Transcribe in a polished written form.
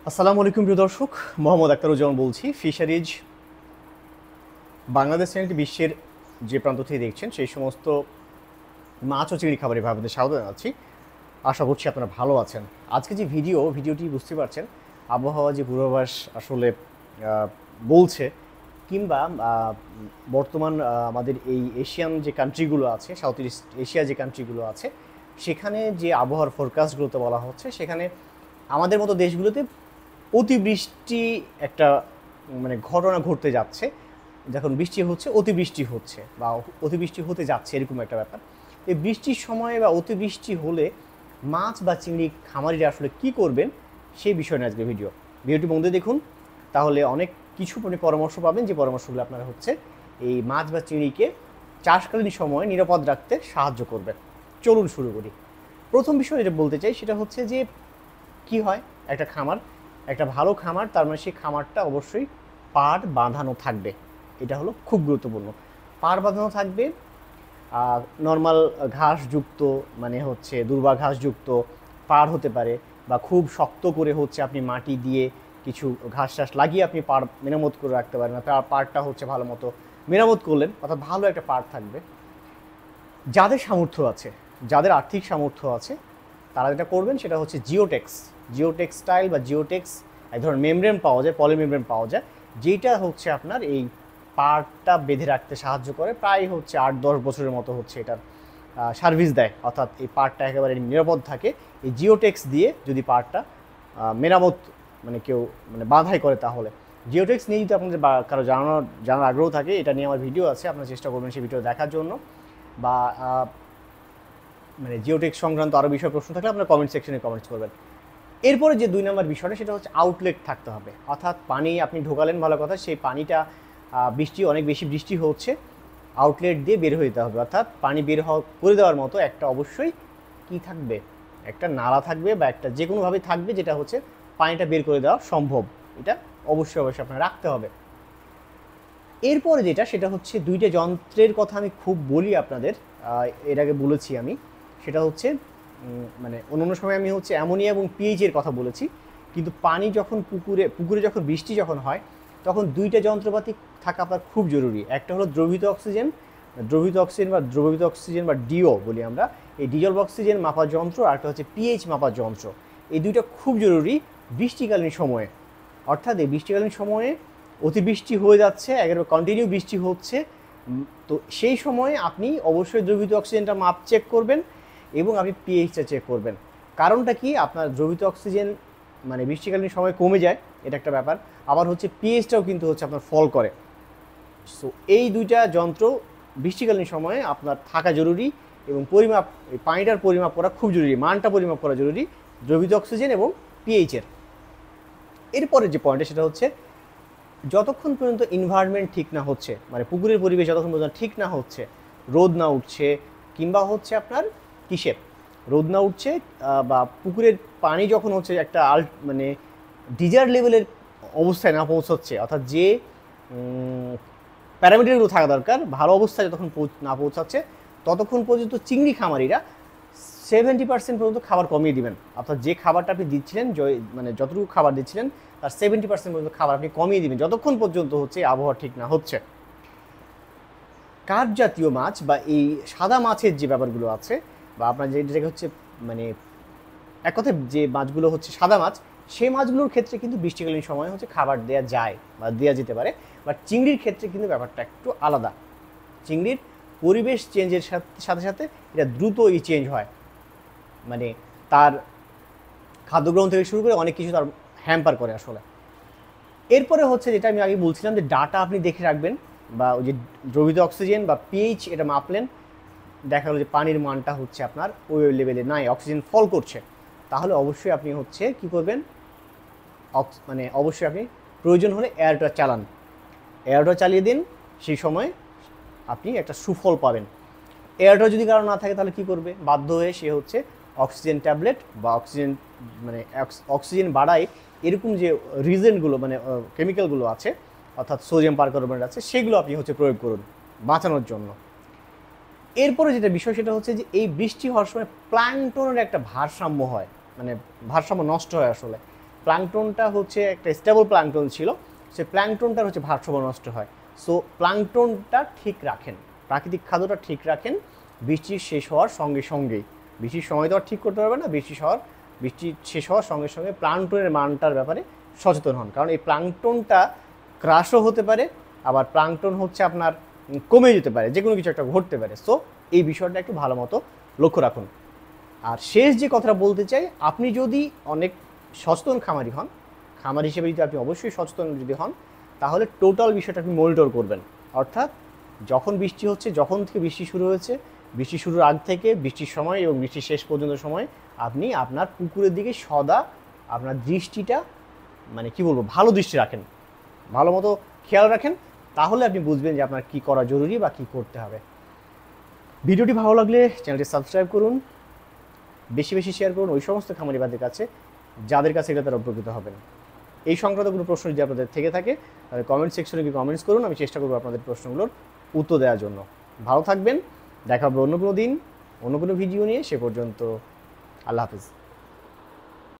আসসালামু আলাইকুম প্রিয় দর্শক, মোহাম্মদ আখতারুজ্জামান বলছি। ফিশারিজ বাংলাদেশ চ্যানেলটি বিশ্বের যে প্রান্ত থেকে দেখছেন সেই সমস্ত মাছ ও চিংড়ি খাবারে আপনাদের স্বাগত জানাচ্ছি। আশা করছি আপনারা ভালো আছেন। আজকে যে ভিডিওটি বুঝতে পারছেন, আবহাওয়া যে পূর্বাভাস আসলে বলছে, কিংবা বর্তমান আমাদের এই এশিয়ান যে কান্ট্রিগুলো আছে, সাউথ ইস্ট এশিয়া যে কান্ট্রিগুলো আছে, সেখানে যে আবহাওয়ার ফোরকাস্টগুলোতে বলা হচ্ছে, সেখানে আমাদের মতো দেশগুলোতে অতিবৃষ্টি একটা ঘটনা ঘটতে যাচ্ছে। যখন বৃষ্টি হচ্ছে, অতিবৃষ্টি হচ্ছে বা অতিবৃষ্টি হতে যাচ্ছে, এরকম একটা ব্যাপার। এই বৃষ্টির সময় বা অতিবৃষ্টি হলে মাছ বা চিংড়ি খামারিরা আসলে কী করবেন, সেই বিষয় নিয়ে আজকে ভিডিওটি বন্ধু দেখুন, তাহলে অনেক কিছু পরামর্শ পাবেন, যে পরামর্শগুলো আপনারা এই মাছ বা চিংড়িকে চাষকালীন সময়ে নিরাপদ রাখতে সাহায্য করবে। চলুন শুরু করি। প্রথম বিষয় যেটা বলতে চাই সেটা হচ্ছে যে কি হয়, একটা ভালো খামার, তার মানে সেই খামারটা অবশ্যই পাড় বাঁধানো থাকবে। এটা হলো খুব গুরুত্বপূর্ণ। পাড় বাঁধানো থাকবে, নর্মাল ঘাসযুক্ত দুর্বা ঘাসযুক্ত পাড় হতে পারে, বা খুব শক্ত করে আপনি মাটি দিয়ে কিছু ঘাস টাস লাগিয়ে আপনি পাড় মেরামত করে রাখতে পারেন। পাড়টা ভালো মতো মেরামত করলেন, অর্থাৎ ভালো একটা পাড় থাকবে। যাদের সামর্থ্য আছে, যাদের আর্থিক সামর্থ্য আছে, তারা যেটা করবেন সেটা হচ্ছে জিওটেক্সটাইল বা জিওটেক্স এক ধরনের মেমব্রেন পাওয়া যায়, পলিমেমব্রেন পাওয়া যায়, যেটা আপনার এই পাড়টা বেঁধে রাখতে সাহায্য করে। প্রায় 8-10 বছরের মতো এটার সার্ভিস দেয়, অর্থাৎ এই পাড়টা একেবারে নিরাপদ থাকে। এই জিওটেক্স দিয়ে যদি পাড়টা মেরামত কেউ বাঁধাই করে, তাহলে জিওটেক্স নিয়ে যদি আপনাদের কারো জানার আগ্রহ থাকে, এটা নিয়ে আমার ভিডিও আছে, আপনারা চেষ্টা করবেন সেই ভিডিও দেখার জন্য। বা জিওটেক্স সংক্রান্ত আরও বিষয় প্রশ্ন থাকলে আপনারা কমেন্ট সেকশনে কমেন্টস করবেন। এরপরে যে 2 নম্বর বিষয়টা, সেটা হচ্ছে আউটলেট থাকতে হবে। অর্থাৎ পানি আপনি ঢোকালেন, ভালো কথা, সেই পানিটা অনেক বেশি বৃষ্টি হচ্ছে, আউটলেট দিয়ে বের হয়ে যেতে হবে। অর্থাৎ পানি বের করে দেওয়ার মতো একটা অবশ্যই কি থাকবে, একটা নালা থাকবে, বা একটা যে কোনোভাবে থাকবে, যেটা পানিটা বের করে দেওয়া সম্ভব। এটা অবশ্যই আপনার রাখতে হবে। এরপরে সেটা হচ্ছে 2টা যন্ত্রের কথা আমি খুব বলি আপনাদের, এর আগে বলেছি আমি। সেটা অন্য সময় আমি অ্যামোনিয়া এবং পিএইচের কথা বলেছি, কিন্তু পানি যখন পুকুরে যখন বৃষ্টি যখন হয়, তখন 2টা যন্ত্রপাতি থাকা আপনার খুব জরুরি। একটা হলো দ্রবীভূত অক্সিজেন বা ডিও বলি আমরা, এই ডিজলভ অক্সিজেন মাপার যন্ত্র, আর একটা হচ্ছে পিএইচ মাপার যন্ত্র। এই 2টা খুব জরুরি বৃষ্টিকালীন সময়ে। অর্থাৎ এই বৃষ্টিকালীন সময়ে অতিবৃষ্টি হয়ে যাচ্ছে, একেবারে কন্টিনিউ বৃষ্টি হচ্ছে, তো সেই সময়ে আপনি অবশ্যই দ্রবীভূত অক্সিজেনটা মাপ চেক করবেন, এবং আপনি পিএইচটা চেক করবেন। কারণটা কি, আপনার দ্রবীভূত অক্সিজেন বৃষ্টিকালীন সময় কমে যায়, এটা একটা ব্যাপার। আবার পিএইচটাও কিন্তু আপনার ফল করে। সো এই 2টা যন্ত্র বৃষ্টিকালীন সময়ে আপনার থাকা জরুরি, এবং পানিটার পরিমাপ করা খুব জরুরি, মানটা পরিমাপ করা জরুরি দ্রবীভূত অক্সিজেন এবং পিএইচের। এরপরে যে পয়েন্টটা, সেটা হচ্ছে যতক্ষণ পর্যন্ত এনভায়রনমেন্ট ঠিক না হচ্ছে, পুকুরের পরিবেশ যতক্ষণ পর্যন্ত ঠিক না হচ্ছে, রোদ না উঠছে, কিংবা আপনার রোদ না উঠছে, বা পুকুরের পানি যখন একটা ডিজার লেভেলের অবস্থায় না পৌঁছচ্ছে, অর্থাৎ যে প্যারামিটারগুলো থাকা দরকার ভালো অবস্থায় যতক্ষণ না পৌঁছাচ্ছে, ততক্ষণ পর্যন্ত চিংড়ি খামারিরা 70% পর্যন্ত খাবার কমিয়ে দিবেন। অর্থাৎ যে খাবারটা আপনি দিচ্ছিলেন, যতটুকু খাবার দিচ্ছিলেন, তার 70% পর্যন্ত খাবার আপনি কমিয়ে দিবেন, যতক্ষণ পর্যন্ত আবহাওয়া ঠিক না হচ্ছে। কাঠ জাতীয় মাছ বা এই সাদা মাছের যে ব্যাপারগুলো আছে, বা আপনার যেটাকে এক কথায় যে মাছগুলো সাদা মাছ, সেই মাছগুলোর ক্ষেত্রে কিন্তু বৃষ্টিকালীন সময় খাবার দেওয়া যায় বা দেওয়া যেতে পারে। বাট চিংড়ির ক্ষেত্রে কিন্তু ব্যাপারটা একটু আলাদা। চিংড়ির পরিবেশ চেঞ্জের সাথে সাথে এটা দ্রুতই চেঞ্জ হয়, তার খাদ্যগ্রহণ থেকে শুরু করে অনেক কিছু তার হ্যাম্পার করে আসলে। এরপরে যেটা আমি আগে বলছিলাম, যে ডাটা আপনি দেখে রাখবেন, বা ওই যে দ্রবীভূত অক্সিজেন বা পিএইচ এটা মাপলেন, দেখা গেলো যে পানির মানটা আপনার ওই লেভেলে নাই, অক্সিজেন ফল করছে, তাহলে অবশ্যই আপনি কি করবেন, অবশ্যই আপনি প্রয়োজন হলে এয়ারটা চালিয়ে দিন। সেই সময় আপনি একটা সুফল পাবেন। এয়ারটা যদি কারো না থাকে, তাহলে কি করবে, বাধ্য হয়ে সে অক্সিজেন ট্যাবলেট বা অক্সিজেন বাড়ায় এরকম যে রিজেন্টগুলো কেমিক্যালগুলো আছে, অর্থাৎ সোডিয়াম পারকার্বনেট আছে, সেগুলো আপনি প্রয়োগ করুন বাঁচানোর জন্য। এরপরে যেটা বিষয়, সেটা যে এই বৃষ্টি হওয়ার সময় প্ল্যাঙ্কটনের একটা ভারসাম্য হয়, ভারসাম্য নষ্ট হয় আসলে। প্লাঙ্কটনটা হচ্ছে একটা স্টেবল প্লাঙ্কটন ছিল, সে প্লাঙ্কটনটার হচ্ছে ভারসাম্য নষ্ট হয়। সো প্লাঙ্কটনটা ঠিক রাখেন, প্রাকৃতিক খাদ্যটা ঠিক রাখেন বৃষ্টি শেষ হওয়ার সঙ্গে সঙ্গেই। বৃষ্টির সময় তো আর ঠিক করতে পারবে না, বৃষ্টি শেষ হওয়ার সঙ্গে সঙ্গে প্লাঙ্কটনের মানটার ব্যাপারে সচেতন হন, কারণ এই প্লাঙ্কটনটা ক্রাশও হতে পারে, আবার প্লাঙ্কটন হচ্ছে আপনার কমে যেতে পারে, যে কোনো কিছু একটা ঘটতে পারে। সো এই বিষয়টা একটু ভালো মতো লক্ষ্য রাখুন। আর শেষ যে কথাটা বলতে চাই, আপনি যদি অনেক সচেতন খামারি হন, খামার হিসেবে যদি আপনি অবশ্যই সচেতন যদি হন, তাহলে টোটাল বিষয়টা আপনি মনিটর করবেন। অর্থাৎ যখন বৃষ্টি হচ্ছে, যখন থেকে বৃষ্টি শুরু হয়েছে, বৃষ্টি শুরুর আগ থেকে বৃষ্টির সময় এবং বৃষ্টির শেষ পর্যন্ত সময় আপনি আপনার পুকুরের দিকে সদা আপনার দৃষ্টিটা মানে কি বলবো, ভালো দৃষ্টি রাখেন, ভালো মতো খেয়াল রাখেন, তাহলে আপনি বুঝবেন যে আপনার কী করা জরুরি বা কী করতে হবে। ভিডিওটি ভালো লাগলে চ্যানেলটি সাবস্ক্রাইব করুন, বেশি বেশি শেয়ার করুন ওই সমস্ত খামারিবাদের কাছে যাদের কাছে এটা তারা উপকৃত হবেন। এই সংক্রান্ত কোনো প্রশ্ন যদি আপনাদের থেকে থাকে তাহলে কমেন্ট সেকশনে গিয়ে কমেন্টস করুন, আমি চেষ্টা করবো আপনাদের প্রশ্নগুলোর উত্তর দেওয়ার জন্য। ভালো থাকবেন, দেখা হবে অন্য কোনো দিন অন্য কোনো ভিডিও নিয়ে। সে পর্যন্ত আল্লাহ হাফিজ।